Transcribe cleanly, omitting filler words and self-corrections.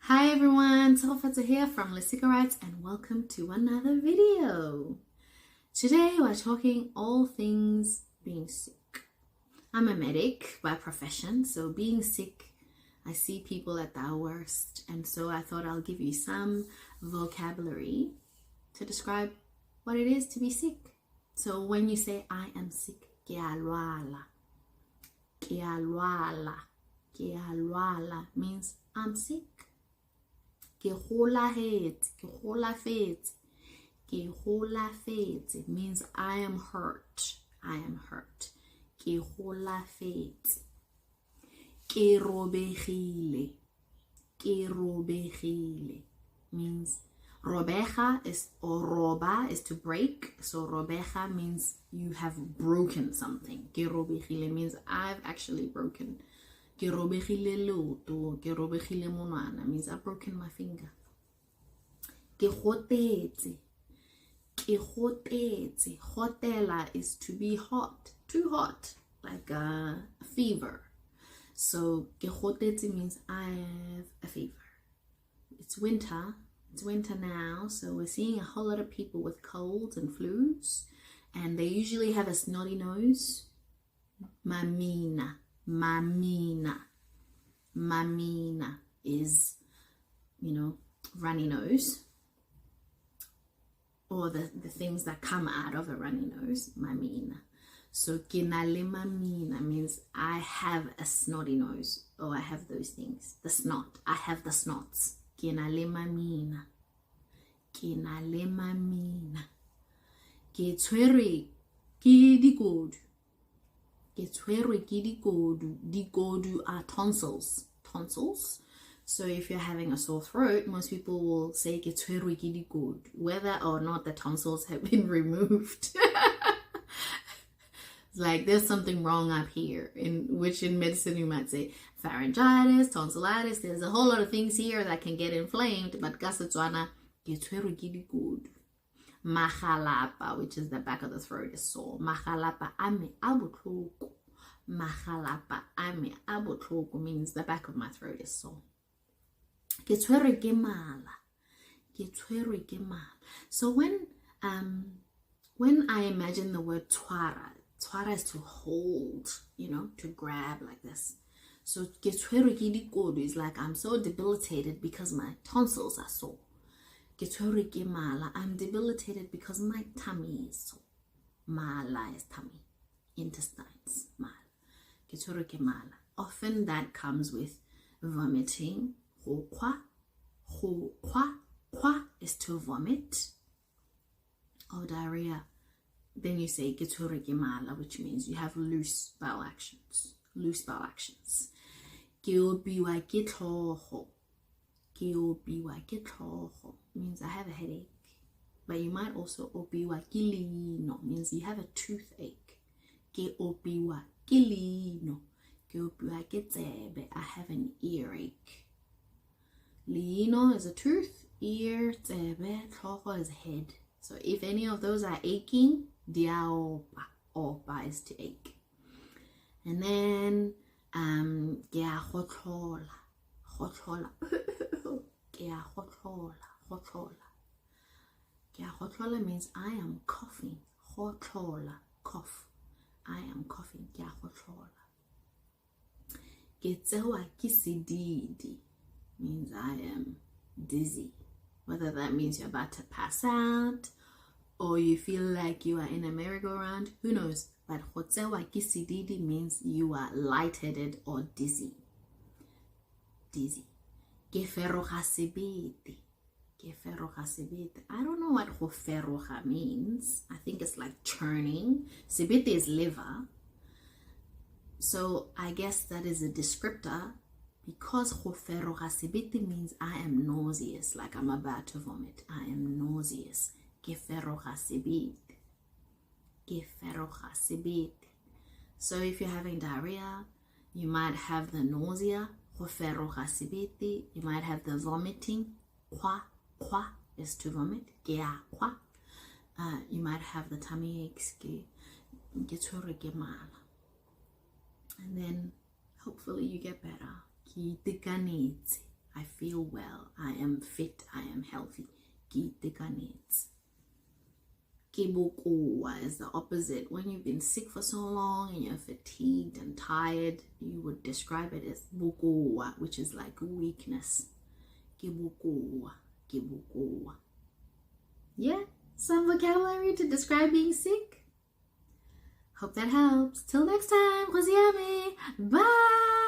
Hi everyone, Ithute here from Lesikarites and welcome to another video. Today we're talking all things being sick. I'm a medic by profession, so being sick, I see people at their worst, and so I thought I'll give you some vocabulary to describe what it is to be sick. So when you say I am sick, ke a lwala means I'm sick. Ke golafetse means I am hurt. Ke golafetse. Ke robegile means robega is, or roba is to break. So robega means you have broken something. Ke robegile means I've actually broken. Ke robegile leoto, ke robegile monwana means I've broken my finger. Ke gotetse. Gotela is to be hot, too hot, like a fever. So ke gotetse means I have a fever. It's winter now, so we're seeing a whole lot of people with colds and flus, and they usually have a snotty nose. Mamina is, runny nose, or the things that come out of a runny nose, mamina. So kinale mamina means I have a snotty nose, or I have those things. The snot, I have the snots. Kinale mamina. Ke tshwerwe ke dikodu. Dikodu are tonsils. So if you're having a sore throat, most people will say ke tshwerwe ke dikodu, whether or not the tonsils have been removed. It's like there's something wrong up here, which in medicine you might say pharyngitis, tonsillitis. There's a whole lot of things here that can get inflamed, but ka Setswana ke tshwerwe ke dikodu. Magalapa, which is the back of the throat, is sore. Magalapa ame a botlhoko. Magalapa ame a botlhoko means the back of my throat is sore. Ke tshwerwe ke mala. So when I imagine the word tshwara is to hold, to grab like this. So ke tshwerwe ke dikodu is like I'm so debilitated because my tonsils are sore. Ke tshwerwe ke mala, I'm debilitated because my tummy is sore. Mala is tummy, intestines, mala. Ke tshwerwe ke mala. Often that comes with vomiting. Go kwa is to vomit. Or diarrhea. Then you say ke tshwerwe ke mala, which means you have loose bowel actions. Ke opiwa ke tlhogo. Means I have a headache. But you might also opiwa ke leino, means you have a toothache. Ke opiwa ke leino. Ke opiwa ke tsebe, I have an earache. Leino is a tooth, ear, tsebe, tlhogo is head. So if any of those are aching, dia opa is to ache. And then ke a gotlola. Ke a gotlola means I am coughing. Gotlola, cough. I am coughing. Ke a gotlola. Ke tsewa ke sedidi means I am dizzy. Whether that means you're about to pass out or you feel like you are in a merry-go-round, who knows? But go tsewa ke sedidi means you are lightheaded or dizzy. Ke feroga sebete. I don't know what go feroga means. I think it's like churning. Sebete is liver. So I guess that is a descriptor, because go feroga sebete means I am nauseous, like I'm about to vomit. I am nauseous. Ke feroga sebete. So if you're having diarrhea, you might have the nausea. Go feroga sebete. You might have the vomiting. Kwa is to vomit. Ke a kwa. You might have the tummy aches. Ke tshwerwe ke mala. And then hopefully you get better. Itekanetse. I feel feel well. I am fit. I am healthy. Ke itekanetse. Ke bokoa is the opposite. When you've been sick for so long and you're fatigued and tired, you would describe it as bokoa, which is like weakness. Ke bokoa. Ke bokoa. Yeah, some vocabulary to describe being sick. Hope that helps. Till next time, Bye.